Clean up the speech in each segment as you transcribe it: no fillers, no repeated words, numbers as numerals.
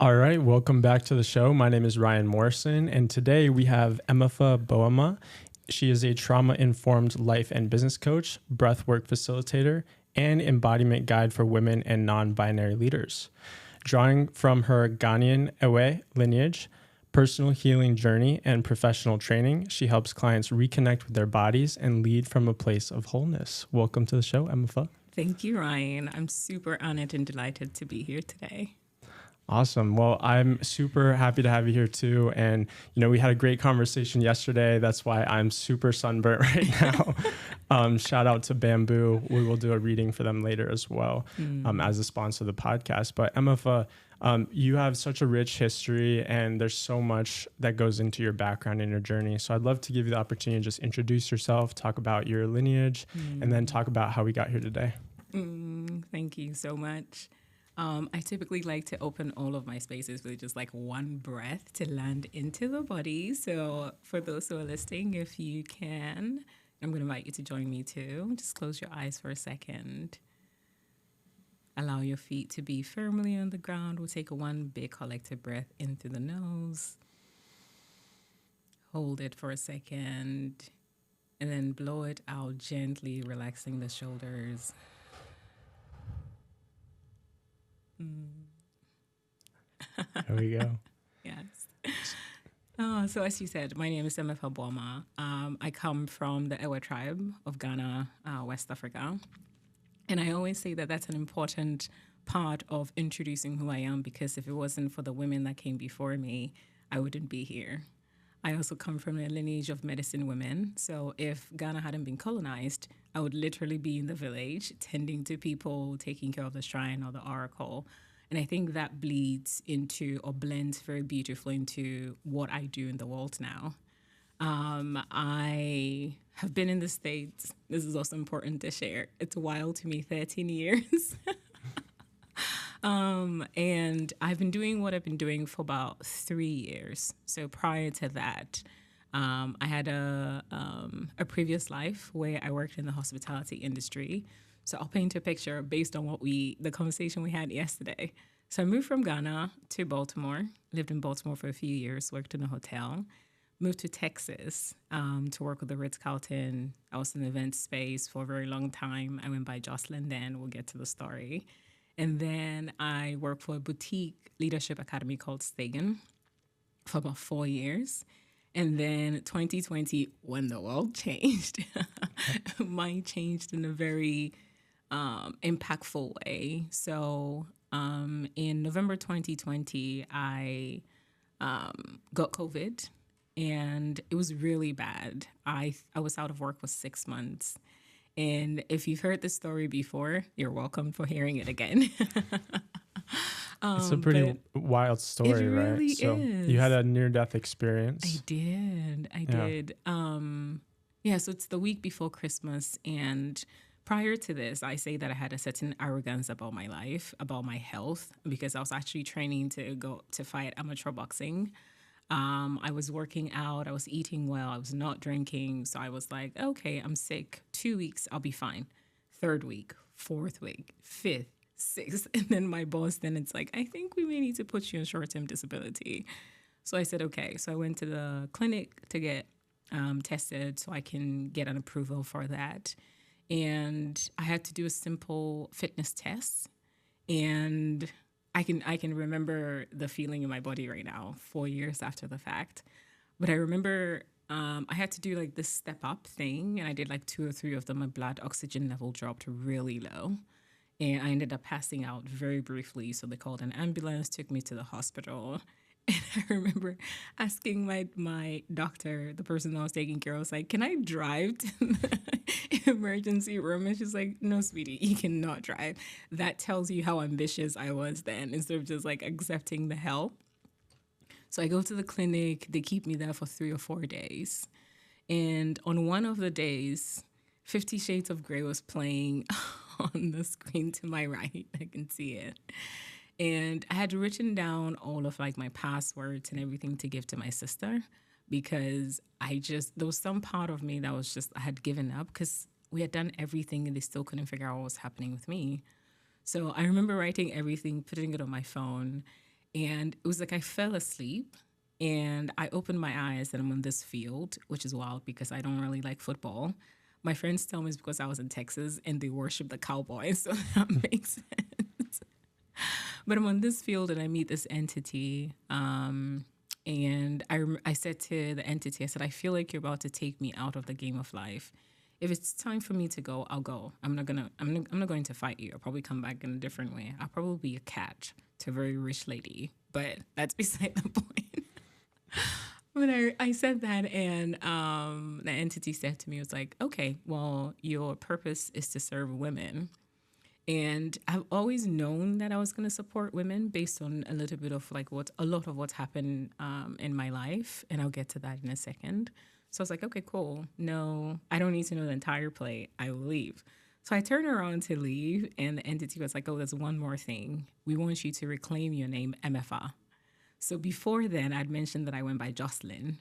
All right, welcome back to the show. My name is Ryan Morrison, and today we have Emefa Boamah. She is a trauma-informed life and business coach, breathwork facilitator, and embodiment guide for women and non-binary leaders. Drawing from her Ghanaian Ewe lineage, personal healing journey, and professional training, she helps clients reconnect with their bodies and lead from a place of wholeness. Welcome to the show, Emefa. Thank you, Ryan. I'm super honored and delighted to be here today. Awesome. Well, I'm super happy to have you here too. And, we had a great conversation yesterday. That's why I'm super sunburnt right now. Shout out to Bamboo. We will do a reading for them later as well as a sponsor of the podcast. But Emefa, you have such a rich history and there's so much that goes into your background and your journey. So I'd love to give you the opportunity to just introduce yourself, talk about your lineage, and then talk about how we got here today. Thank you so much. I typically like to open all of my spaces with just like one breath to land into the body. So for those who are listening, if you can, I'm going to invite you to join me too. Just close your eyes for a second. Allow your feet to be firmly on the ground. We'll take one big collective breath in through the nose. Hold it for a second. And then blow it out gently, relaxing the shoulders. There we go. Yes. So as you said, my name is Emefa Boamah. I come from the Ewe tribe of Ghana, West Africa. And I always say that that's an important part of introducing who I am, because if it wasn't for the women that came before me, I wouldn't be here. I also come from a lineage of medicine women. So if Ghana hadn't been colonized, I would literally be in the village, tending to people, taking care of the shrine or the oracle. And I think that bleeds into or blends very beautifully into what I do in the world now. I have been in the States. This is also important to share. It's wild to me, 13 years. And I've been doing what I've been doing for about 3 years. So prior to that, I had a previous life where I worked in the hospitality industry. So I'll paint a picture based on the conversation we had yesterday. So I moved from Ghana to Baltimore, lived in Baltimore for a few years, worked in a hotel, moved to Texas to work with the Ritz-Carlton. I was in the event space for a very long time. I went by Jocelyn then. We'll get to the story. And then I worked for a boutique leadership academy called Stegan for about 4 years. And then 2020, when the world changed, mine changed in a very impactful way. So in November 2020, I got COVID, and it was really bad. I was out of work for 6 months. And if you've heard this story before, you're welcome for hearing it again. It's a pretty wild story, really right? So is. You had a near-death experience. I did. So it's the week before Christmas. And prior to this, I say that I had a certain arrogance about my life, about my health, because I was actually training to go to fight amateur boxing. I was working out, I was eating well, I was not drinking. So I was like, okay, I'm sick. 2 weeks, I'll be fine. 3rd week, 4th week, 5th, 6th. And then my boss, it's like, I think we may need to put you on short-term disability. So I said, okay. So I went to the clinic to get tested so I can get an approval for that. And I had to do a simple fitness test. And I can remember the feeling in my body right now, 4 years after the fact. But I remember I had to do like this step up thing, and I did like 2 or 3 of them. My blood oxygen level dropped really low, and I ended up passing out very briefly. So they called an ambulance, took me to the hospital. And I remember asking my doctor, the person that was taking care of, I was like, can I drive to the emergency room? And she's like, no, sweetie, you cannot drive. That tells you how ambitious I was then, instead of just like accepting the help. So I go to the clinic. They keep me there for 3 or 4 days. And on one of the days, 50 Shades of Grey was playing on the screen to my right. I can see it. And I had written down all of like my passwords and everything to give to my sister, because there was some part of me that was just, I had given up because we had done everything and they still couldn't figure out what was happening with me. So I remember writing everything, putting it on my phone. And it was like I fell asleep and I opened my eyes and I'm on this field, which is wild because I don't really like football. My friends tell me it's because I was in Texas and they worship the Cowboys, so that makes sense. But I'm on this field and I meet this entity. And I said to the entity, I said, I feel like you're about to take me out of the game of life. If it's time for me to go, I'll go. I'm not going to fight you. I'll probably come back in a different way. I'll probably be a cat to a very rich lady, but that's beside the point. But I said that, and the entity said to me, it was like, okay, well, your purpose is to serve women. And I've always known that I was going to support women based on a little bit of like a lot of what's happened in my life. And I'll get to that in a second. So I was like, okay, cool. No, I don't need to know the entire play. I will leave. So I turned around to leave, and the entity was like, oh, there's one more thing. We want you to reclaim your name, Emefa. So before then, I'd mentioned that I went by Jocelyn,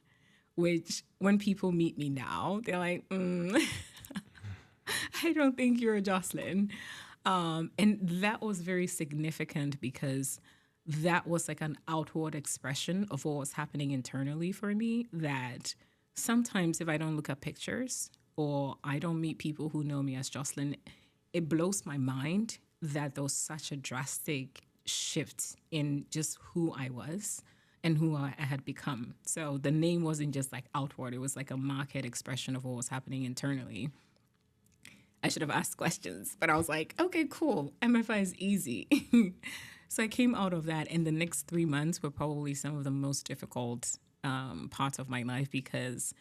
which when people meet me now, they're like, I don't think you're a Jocelyn. And that was very significant because that was like an outward expression of what was happening internally for me, that sometimes if I don't look at pictures or I don't meet people who know me as Jocelyn, it blows my mind that there was such a drastic shift in just who I was and who I had become. So the name wasn't just like outward, it was like a marked expression of what was happening internally. I should have asked questions, but I was like, okay, cool. MFI is easy. So I came out of that, and the next 3 months were probably some of the most difficult parts of my life because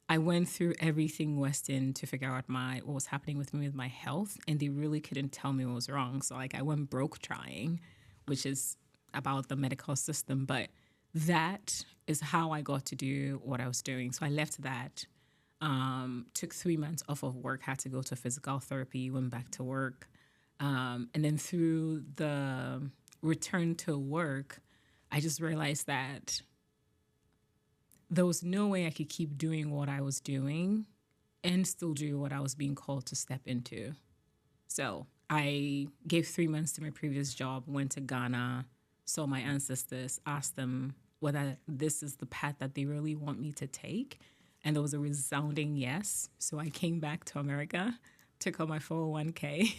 I went through everything Western to figure out what was happening with me with my health, and they really couldn't tell me what was wrong. So like I went broke trying, which is about the medical system, but that is how I got to do what I was doing. So I left that. Took 3 months off of work, had to go to physical therapy, went back to work. And then through the return to work, I just realized that there was no way I could keep doing what I was doing and still do what I was being called to step into. So I gave 3 months to my previous job, went to Ghana, saw my ancestors, asked them whether this is the path that they really want me to take. And there was a resounding yes. So I came back to America, took out my 401k.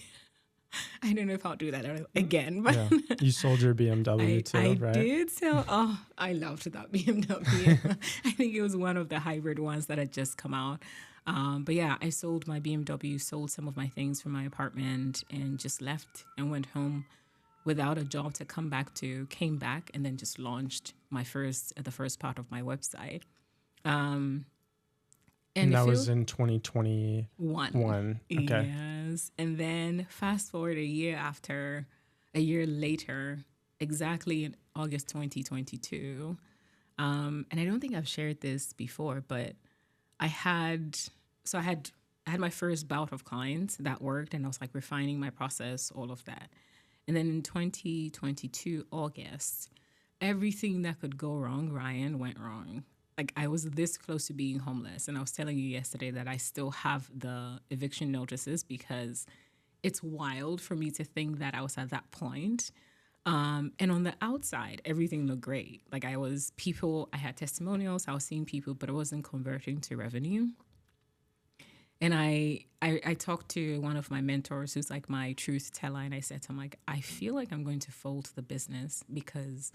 I don't know if I'll do that again. But yeah. You sold your BMW too, right? I did sell. Oh, I loved that BMW. I think it was one of the hybrid ones that had just come out. But yeah, I sold my BMW, sold some of my things from my apartment, and just left and went home without a job to come back to. Came back and then just launched the first part of my website. And that was in 2021. Okay. Yes. And then fast forward a year later, exactly in August 2022. And I don't think I've shared this before, but I had my first bout of clients that worked, and I was like refining my process, all of that. And then in 2022, August, everything that could go wrong, Ryan, went wrong. Like I was this close to being homeless. And I was telling you yesterday that I still have the eviction notices because it's wild for me to think that I was at that point. And on the outside, everything looked great. Like I had testimonials, I was seeing people, but it wasn't converting to revenue. And I talked to one of my mentors who's like my truth teller. And I said to him, like, I feel like I'm going to fold the business because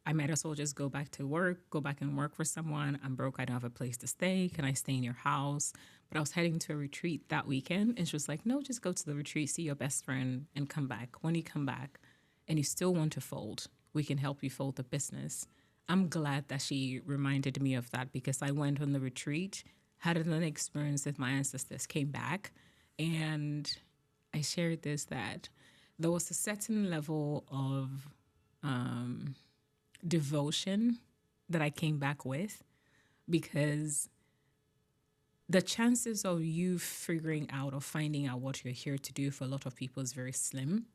I might as well just go back and work for someone. I'm broke. I don't have a place to stay. Can I stay in your house? But I was heading to a retreat that weekend. And she was like, no, just go to the retreat, see your best friend, and come back. When you come back and you still want to fold, we can help you fold the business. I'm glad that she reminded me of that because I went on the retreat, had an experience with my ancestors, came back, and I shared this, that there was a certain level of devotion that I came back with, because the chances of you figuring out or finding out what you're here to do for a lot of people is very slim.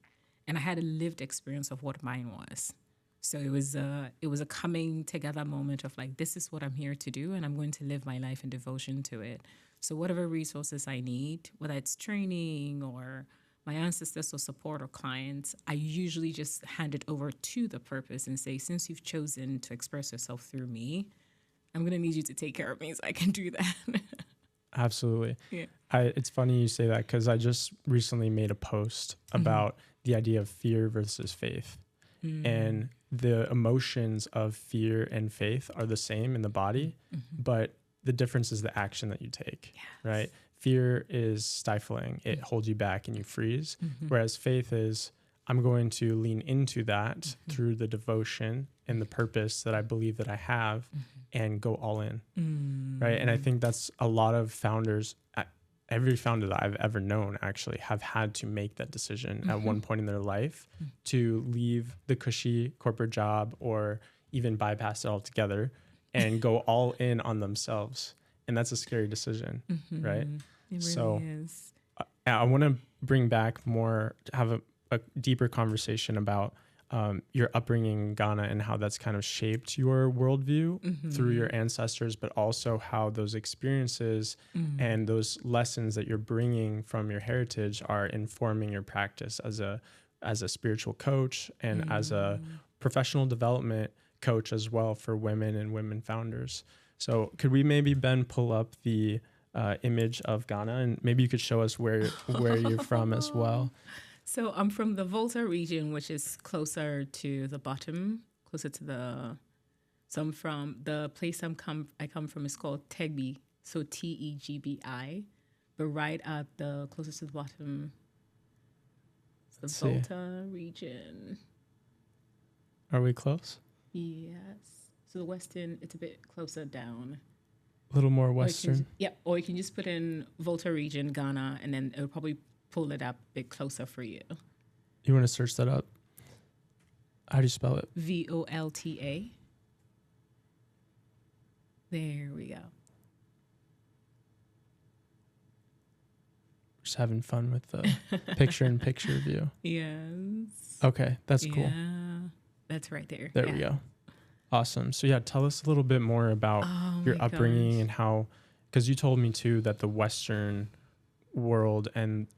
And I had a lived experience of what mine was. So it was a coming together moment of like, this is what I'm here to do, and I'm going to live my life in devotion to it. So whatever resources I need, whether it's training or my ancestors or support or clients, I usually just hand it over to the purpose and say, since you've chosen to express yourself through me, I'm going to need you to take care of me so I can do that. Absolutely. Yeah. It's funny you say that because I just recently made a post about the idea of fear versus faith. And the emotions of fear and faith are the same in the body, but the difference is the action that you take, right? Fear is stifling. It holds you back and you freeze. Whereas faith is, I'm going to lean into that through the devotion and the purpose that I believe that I have and go all in, right? And I think that's a lot of founders, every founder that I've ever known actually have had to make that decision at one point in their life to leave the cushy corporate job or even bypass it altogether and go all in on themselves. And that's a scary decision, right? It really So is. I want to bring back more, have a deeper conversation about your upbringing in Ghana and how that's kind of shaped your worldview through your ancestors, but also how those experiences and those lessons that you're bringing from your heritage are informing your practice as a spiritual coach and as a professional development coach as well for women and women founders. So could we maybe, Ben, pull up the image of Ghana, and maybe you could show us where you're from as well? So I'm from the Volta region, which is closer to the bottom, closer to the. So I'm from the place I come from is called Tegbi, so Tegbi, but right at the closest to the bottom, it's the Volta region. Are we close? Yes. So the western, it's a bit closer down. A little more western. Or you can just put in Volta region, Ghana, and then it'll probably pull it up a bit closer for you. You want to search that up? How do you spell it? Volta. There we go. Just having fun with the picture-in-picture view. Yes. Okay, that's cool. Yeah, that's right there. There we go. Awesome. So tell us a little bit more about your upbringing and how, because you told me too that the Western world and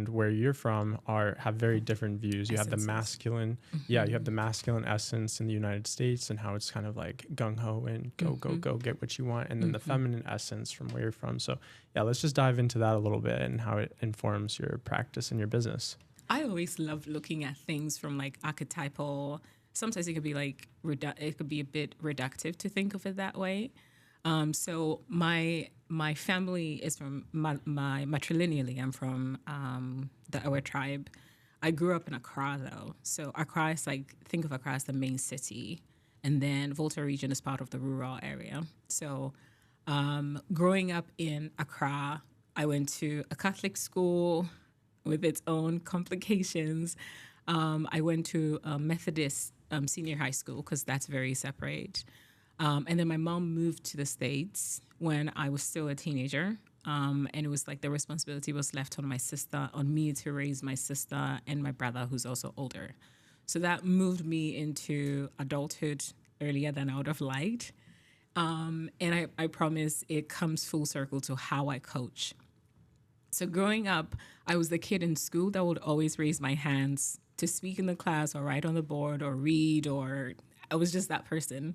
where you're from have very different views. You have the masculine, you have the masculine essence in the United States and how it's kind of like gung ho and go get what you want, and then the feminine essence from where you're from. So let's just dive into that a little bit and how it informs your practice and your business. I always love looking at things from like archetypal. Sometimes it could be like it could be a bit reductive to think of it that way. So my family is from matrilineally. I'm from the Awa tribe. I grew up in Accra though. So Accra is like, think of Accra as the main city, and then Volta region is part of the rural area. So growing up in Accra, I went to a Catholic school with its own complications. I went to a Methodist senior high school because that's very separate. And then my mom moved to the States when I was still a teenager. And it was like the responsibility was left on me to raise my sister and my brother, who's also older. So that moved me into adulthood earlier than I would have liked. And I promise it comes full circle to how I coach. So growing up, I was the kid in school that would always raise my hands to speak in the class or write on the board or read, or I was just that person.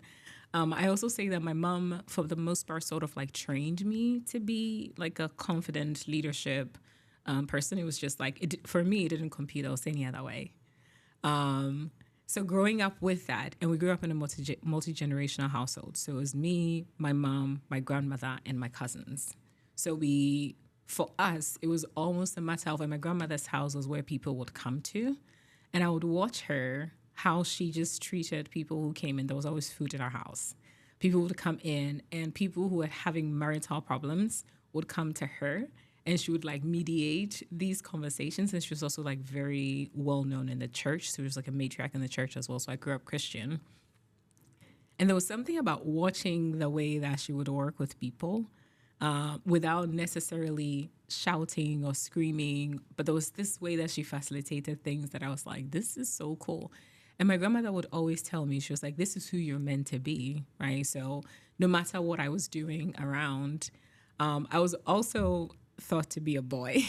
I also say that my mom, for the most part, sort of like trained me to be like a confident leadership person. It was just like, for me, it didn't compete. I was any other way. So growing up with that, and we grew up in a multi-generational household. So it was me, my mom, my grandmother, and my cousins. So for us, it was almost a matter of, when my grandmother's house was where people would come to, and I would watch her, how she just treated people who came in. There was always food in our house. People would come in, and people who were having marital problems would come to her, and she would like mediate these conversations. And she was also like very well known in the church. So she was like a matriarch in the church as well. So I grew up Christian. And there was something about watching the way that she would work with people without necessarily shouting or screaming. But there was this way that she facilitated things that I was like, this is so cool. And my grandmother would always tell me, she was like, this is who you're meant to be, right? So no matter what I was doing around, I was also thought to be a boy.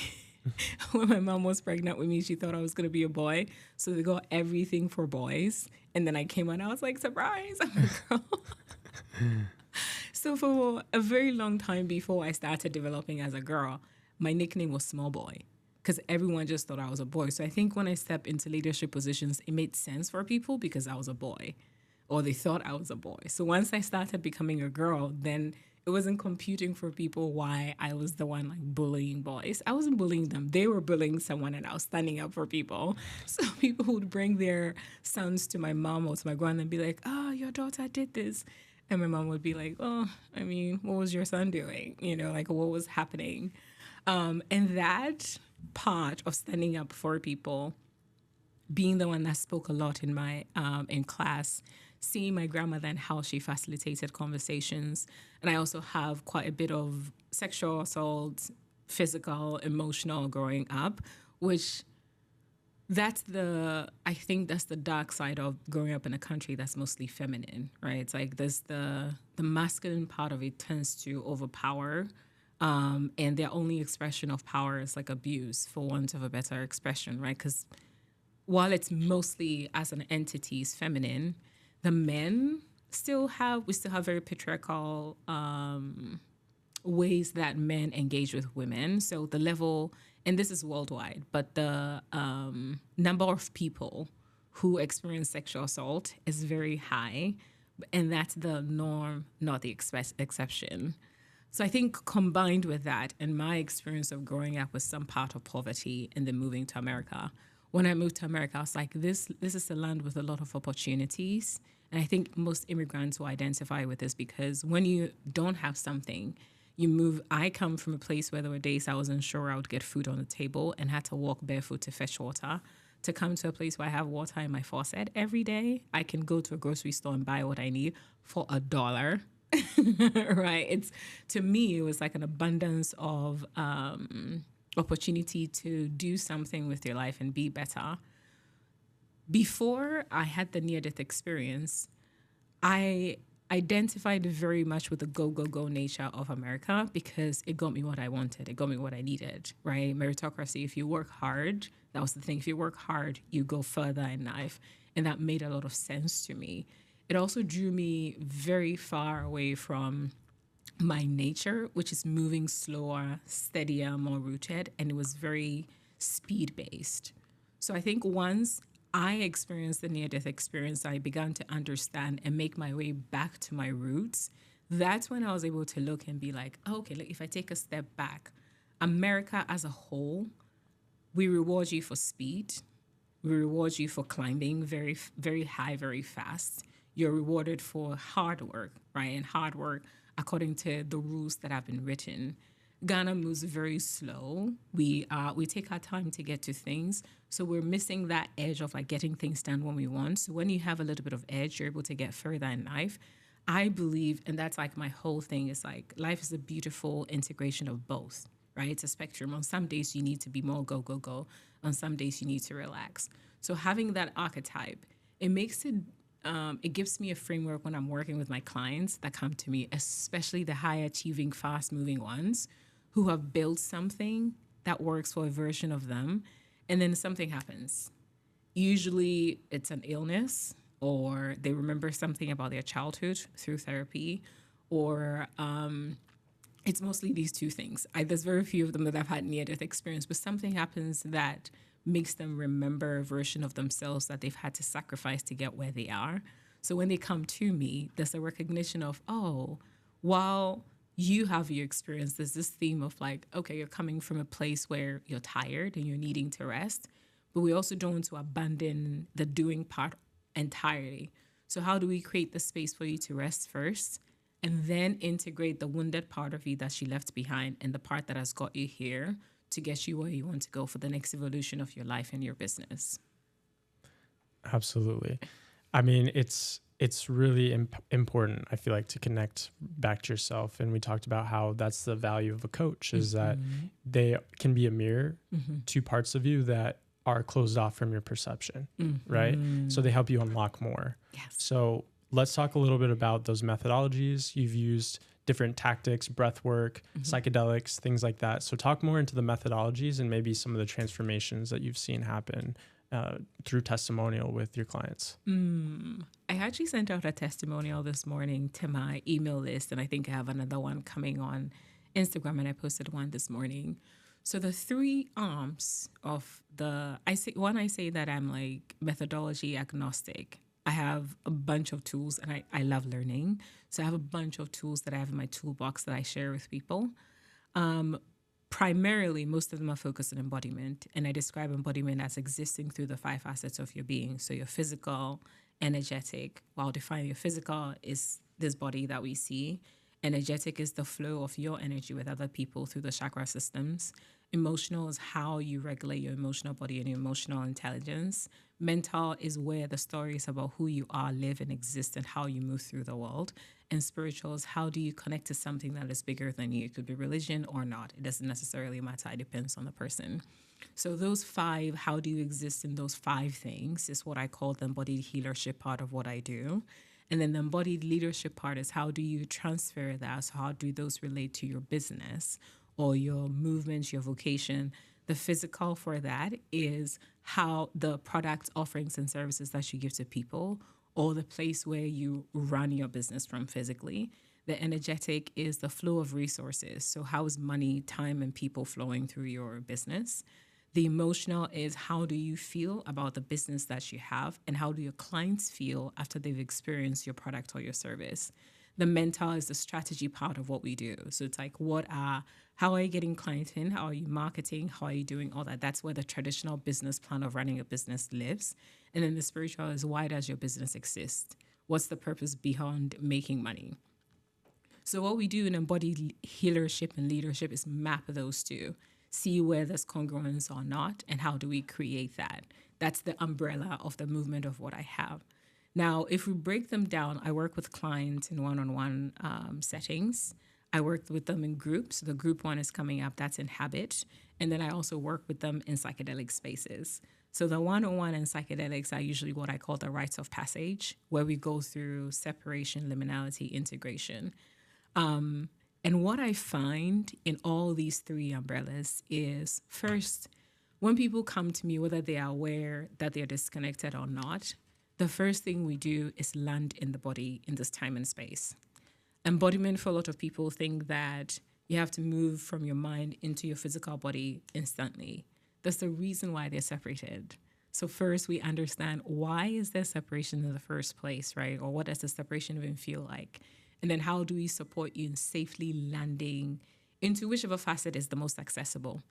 when my mom was pregnant with me, she thought I was going to be a boy. So they got everything for boys. And then I came out and I was like, surprise, I'm a girl. So for a very long time before I started developing as a girl, my nickname was Small Boy because everyone just thought I was a boy. So I think when I stepped into leadership positions, it made sense for people because I was a boy, or they thought I was a boy. So once I started becoming a girl, then it wasn't computing for people why I was the one like bullying boys. I wasn't bullying them. They were bullying someone and I was standing up for people. So people would bring their sons to my mom or to my grandma and be like, oh, your daughter did this. And my mom would be like, oh, I mean, what was your son doing? You know, like what was happening? And that part of standing up for people, being the one that spoke a lot in my in class, seeing my grandmother and how she facilitated conversations. And I also have quite a bit of sexual assault, physical, emotional growing up, which I think that's the dark side of growing up in a country that's mostly feminine, right? It's like there's the masculine part of it tends to overpower. And their only expression of power is like abuse, for want of a better expression, right? Because while it's mostly as an entity is feminine, the men we still have very patriarchal ways that men engage with women. So the level, and this is worldwide, but the number of people who experience sexual assault is very high, and that's the norm, not the exception. So I think combined with that and my experience of growing up with some part of poverty and then moving to America, when I moved to America, I was like, this is a land with a lot of opportunities. And I think most immigrants will identify with this because when you don't have something, you move. I come from a place where there were days I wasn't sure I would get food on the table and had to walk barefoot to fetch water. To come to a place where I have water in my faucet every day, I can go to a grocery store and buy what I need for $1. Right? To me, it was like an abundance of opportunity to do something with your life and be better. Before I had the near-death experience, I identified very much with the go nature of America because it got me what I wanted. It got me what I needed, right? Meritocracy, if you work hard, that was the thing. If you work hard, you go further in life. And that made a lot of sense to me. It also drew me very far away from my nature, which is moving slower, steadier, more rooted, and it was very speed-based. So I think once I experienced the near-death experience, I began to understand and make my way back to my roots. That's when I was able to look and be like, oh, okay, if I take a step back, America as a whole, we reward you for speed. We reward you for climbing very, very high, very fast. You're rewarded for hard work, right? And hard work according to the rules that have been written. Ghana moves very slow. We take our time to get to things. So we're missing that edge of like getting things done when we want. So when you have a little bit of edge, you're able to get further in life. I believe, and that's like my whole thing, is like life is a beautiful integration of both, right? It's a spectrum. On some days you need to be more go, go, go. On some days you need to relax. So having that archetype, it makes it, it gives me a framework when I'm working with my clients that come to me, especially the high achieving, fast moving ones who have built something that works for a version of them. And then something happens. Usually it's an illness, or they remember something about their childhood through therapy, or it's mostly these two things. There's very few of them that I've had near-death experience, but something happens that makes them remember a version of themselves that they've had to sacrifice to get where they are. So when they come to me, there's a recognition of, oh, while you have your experience, there's this theme of like, okay, you're coming from a place where you're tired and you're needing to rest, but we also don't want to abandon the doing part entirely. So how do we create the space for you to rest first and then integrate the wounded part of you that she left behind and the part that has got you here to get you where you want to go for the next evolution of your life and your business? Absolutely. I mean, it's really important, I feel like, to connect back to yourself. And we talked about how that's the value of a coach, is that they can be a mirror to parts of you that are closed off from your perception, right? So they help you unlock more. Yes. So let's talk a little bit about those methodologies you've used different tactics, breath work, psychedelics, things like that. So talk more into the methodologies and maybe some of the transformations that you've seen happen through testimonial with your clients. I actually sent out a testimonial this morning to my email list, and I think I have another one coming on Instagram, and I posted one this morning. So the three arms of I say that I'm like methodology agnostic. I have a bunch of tools, and I love learning. So I have a bunch of tools that I have in my toolbox that I share with people. Primarily, most of them are focused on embodiment, and I describe embodiment as existing through the 5 facets of your being. So your physical, energetic, while defining your physical is this body that we see. Energetic is the flow of your energy with other people through the chakra systems. Emotional is how you regulate your emotional body and your emotional intelligence. Mental is where the stories about who you are live and exist and how you move through the world. And spiritual is how do you connect to something that is bigger than you. It could be religion or not. It doesn't necessarily matter. It depends on the person. So those 5, how do you exist in those 5 things is what I call the embodied healership part of what I do. And then the embodied leadership part is how do you transfer that? So how do those relate to your business or your movements, your vocation? The physical for that is how the products, offerings, and services that you give to people, or the place where you run your business from physically. The energetic is the flow of resources. So how is money, time, and people flowing through your business? The emotional is how do you feel about the business that you have, and how do your clients feel after they've experienced your product or your service? The mental is the strategy part of what we do. So it's like, how are you getting clients in? How are you marketing? How are you doing all that? That's where the traditional business plan of running a business lives. And then the spiritual is, why does your business exist? What's the purpose behind making money? So what we do in embodied healership and leadership is map those two, see where there's congruence or not, and how do we create that? That's the umbrella of the movement of what I have. Now, if we break them down, I work with clients in one-on-one settings. I work with them in groups. The group one is coming up, that's in habit. And then I also work with them in psychedelic spaces. So the one-on-one and psychedelics are usually what I call the rites of passage, where we go through separation, liminality, integration. And what I find in all these 3 umbrellas is, first, when people come to me, whether they are aware that they're disconnected or not, the first thing we do is land in the body in this time and space. Embodiment, for a lot of people, think that you have to move from your mind into your physical body instantly. That's the reason why they're separated. So first, we understand, why is there separation in the first place, right? Or what does the separation even feel like? And then how do we support you in safely landing into whichever facet is the most accessible?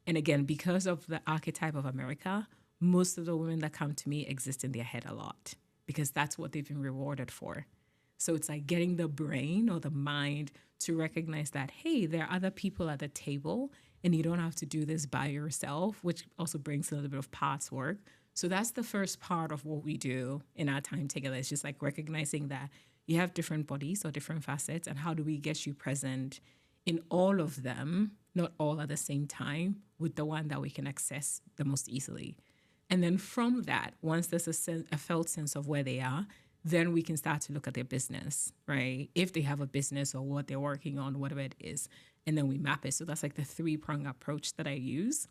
And again, because of the archetype of America, most of the women that come to me exist in their head a lot because that's what they've been rewarded for. So it's like getting the brain or the mind to recognize that, hey, there are other people at the table and you don't have to do this by yourself, which also brings a little bit of parts work. So that's the first part of what we do in our time together. It's just like recognizing that you have different bodies or different facets, and how do we get you present in all of them, not all at the same time, with the one that we can access the most easily. And then from that, once there's a felt sense of where they are, then we can start to look at their business, right? If they have a business or what they're working on, whatever it is, and then we map it. So that's like the 3-prong approach that I use.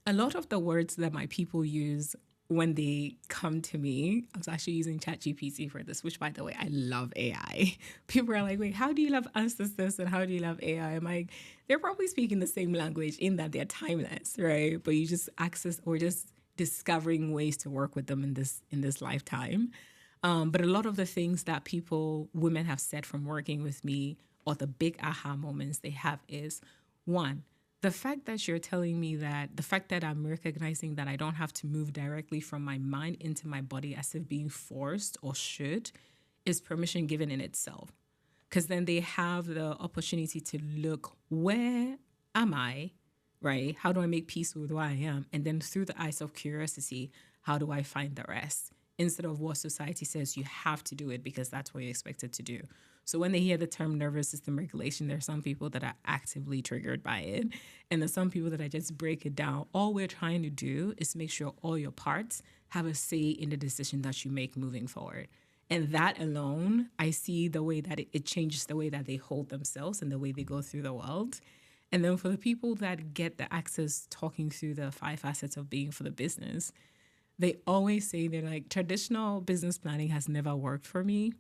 A lot of the words that my people use when they come to me, I was actually using ChatGPT for this, which, by the way, I love AI. People are like, wait, how do you love ancestors and how do you love AI? I'm like, they're probably speaking the same language in that they're timeless, right? But you just access or just discovering ways to work with them in this lifetime. But a lot of the things that women have said from working with me, or the big aha moments they have is, one, the fact that you're telling me that, the fact that I'm recognizing that I don't have to move directly from my mind into my body as if being forced or should, is permission given in itself. Because then they have the opportunity to look, where am I, right? How do I make peace with who I am? And then through the eyes of curiosity, how do I find the rest? Instead of what society says you have to do it because that's what you're expected to do. So when they hear the term nervous system regulation, there are some people that are actively triggered by it. And there's some people that I just break it down. All we're trying to do is make sure all your parts have a say in the decision that you make moving forward. And that alone, I see the way that it changes the way that they hold themselves and the way they go through the world. And then for the people that get the access talking through the 5 facets of being for the business, they always say they're like, traditional business planning has never worked for me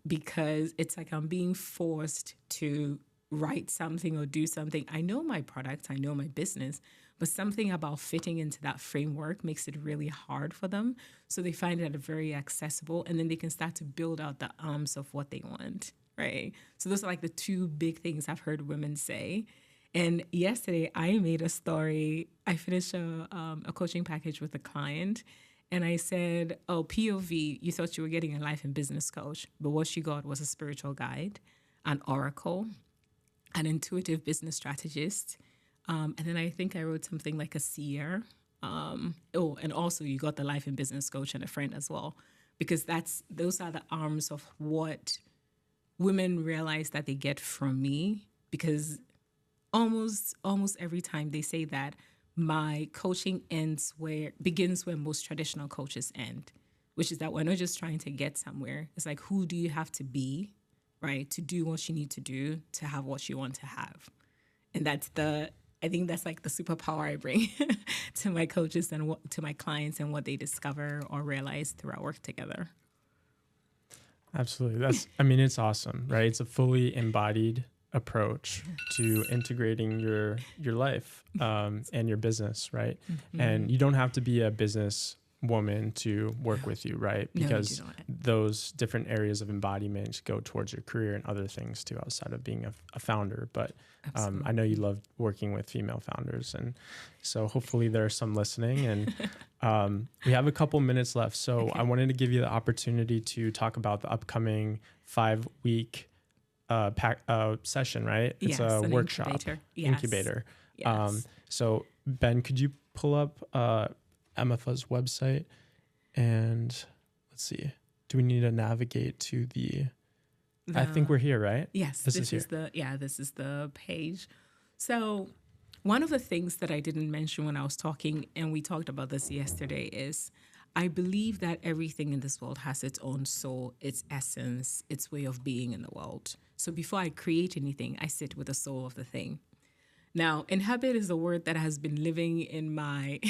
because it's like I'm being forced to write something or do something. I know my product, I know my business, but something about fitting into that framework makes it really hard for them. So they find it very accessible, and then they can start to build out the arms of what they want, right? So those are like the 2 big things I've heard women say. And yesterday I made a story. I finished a coaching package with a client, and I said, oh, POV, you thought you were getting a life and business coach, but what she got was a spiritual guide, an oracle, an intuitive business strategist. And then I think I wrote something like a seer. And also you got the life and business coach and a friend as well, because those are the arms of what women realize that they get from me, because almost every time they say that my coaching begins where most traditional coaches end, which is that we're not just trying to get somewhere. It's like, who do you have to be, right, to do what you need to do to have what you want to have? And I think that's like the superpower I bring to my coaches and to my clients and what they discover or realize through our work together. Absolutely. It's awesome, right? It's a fully embodied approach to integrating your life and your business, right? Mm-hmm. And you don't have to be a business woman to work with you, right? Because those different areas of embodiment go towards your career and other things too outside of being a founder. But I know you love working with female founders, and so hopefully there are some listening, and we have a couple minutes left. So I wanted to give you the opportunity to talk about the upcoming 5-week session, right? It's a workshop incubator. Yes. So Ben, could you pull up Emefa's website, and let's see, do we need to navigate to I think we're here, right? Yes, this is the page. So one of the things that I didn't mention when I was talking, and we talked about this yesterday, is I believe that everything in this world has its own soul, its essence, its way of being in the world. So before I create anything, I sit with the soul of the thing. Now, inhabit is a word that has been living in my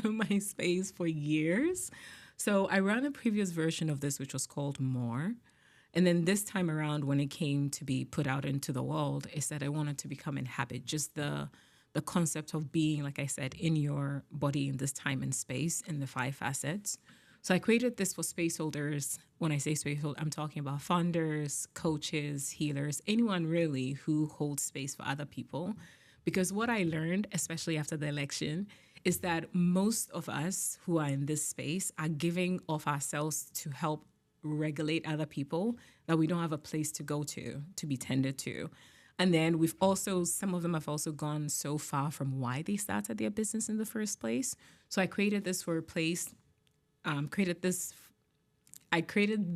my space for years. So I ran a previous version of this, which was called More. And then this time around, when it came to be put out into the world, I said I wanted to become inhabit, just the concept of being, like I said, in your body in this time and space in the 5 facets. So I created this for space holders. When I say space holder, I'm talking about founders, coaches, healers, anyone really who holds space for other people. Because what I learned, especially after the election, is that most of us who are in this space are giving of ourselves to help regulate other people that we don't have a place to go to be tended to. And then some of them have also gone so far from why they started their business in the first place. So I created this for a place, I created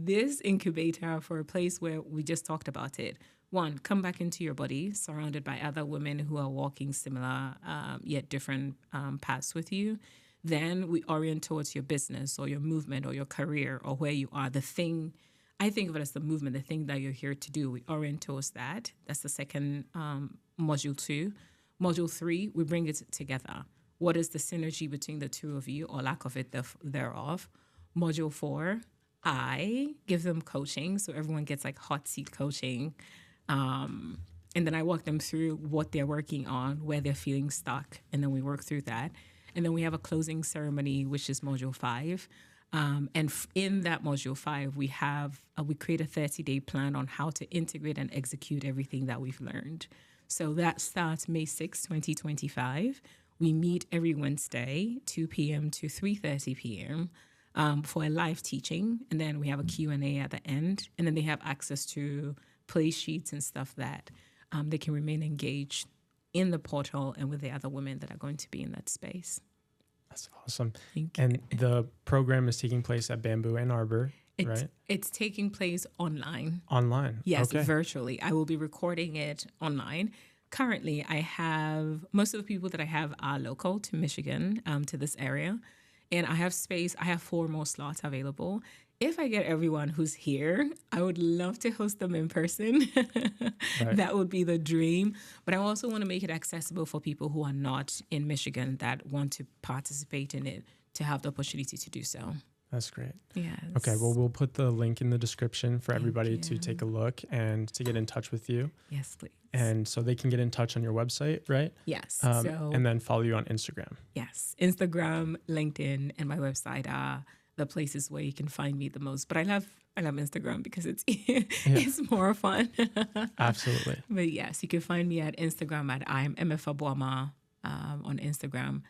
this incubator for a place where we just talked about it. 1, come back into your body, surrounded by other women who are walking similar yet different paths with you. Then we orient towards your business or your movement or your career or where you are. The thing, I think of it as the movement, the thing that you're here to do. We orient towards that. That's the second module 2. Module 3, we bring it together. What is the synergy between the two of you or lack of it thereof? Module 4, I give them coaching. So everyone gets like hot seat coaching. And then I walk them through what they're working on, where they're feeling stuck, and then we work through that. And then we have a closing ceremony, which is module 5. In that module 5, we create a 30-day plan on how to integrate and execute everything that we've learned. So that starts May 6, 2025. We meet every Wednesday, 2 p.m. to 3:30 p.m. For a live teaching. And then we have a Q&A at the end. And then they have access to play sheets and stuff that they can remain engaged in the portal and with the other women that are going to be in that space. That's awesome. Thank you. And the program is taking place at Bamboo Ann Arbor, right? It's taking place online. Online? Yes, okay. Virtually. I will be recording it online. Currently, I have, most of the people that I have are local to Michigan, to this area. And I have space. I have 4 more slots available. if I get everyone who's here, I would love to host them in person. Right. That would be the dream. But I also want to make it accessible for people who are not in Michigan that want to participate in it to have the opportunity to do so. That's great. Yes. Okay, well, we'll put the link in the description for everybody to take a look and to get in touch with you. Yes, please. And so they can get in touch on your website, right? Yes. And then follow you on Instagram. Yes. Instagram, LinkedIn, and my website are the places where you can find me the most. But I love Instagram because it's it's more fun. Absolutely. But yes, you can find me at Instagram at I'm Emefa Boamah on Instagram.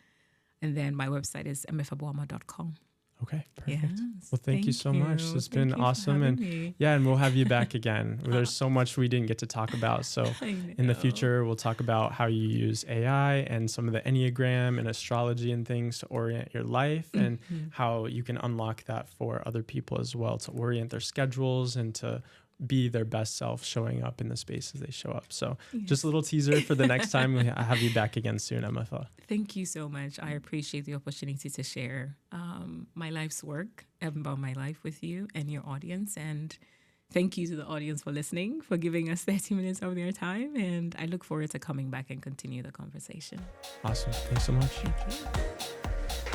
And then my website is emefaboamah.com. Okay, perfect. Yes, well, thank you so much. It's been awesome. And and we'll have you back again. There's so much we didn't get to talk about. So in the future, we'll talk about how you use AI and some of the Enneagram and astrology and things to orient your life and how you can unlock that for other people as well to orient their schedules and to be their best self showing up in the spaces they show up. So just a little teaser for the next time. I have you back again soon, Emefa. Thank you so much. I appreciate the opportunity to share my life's work about my life with you and your audience. And thank you to the audience for listening, for giving us 30 minutes of their time. And I look forward to coming back and continue the conversation. Awesome. Thanks so much. Thank you.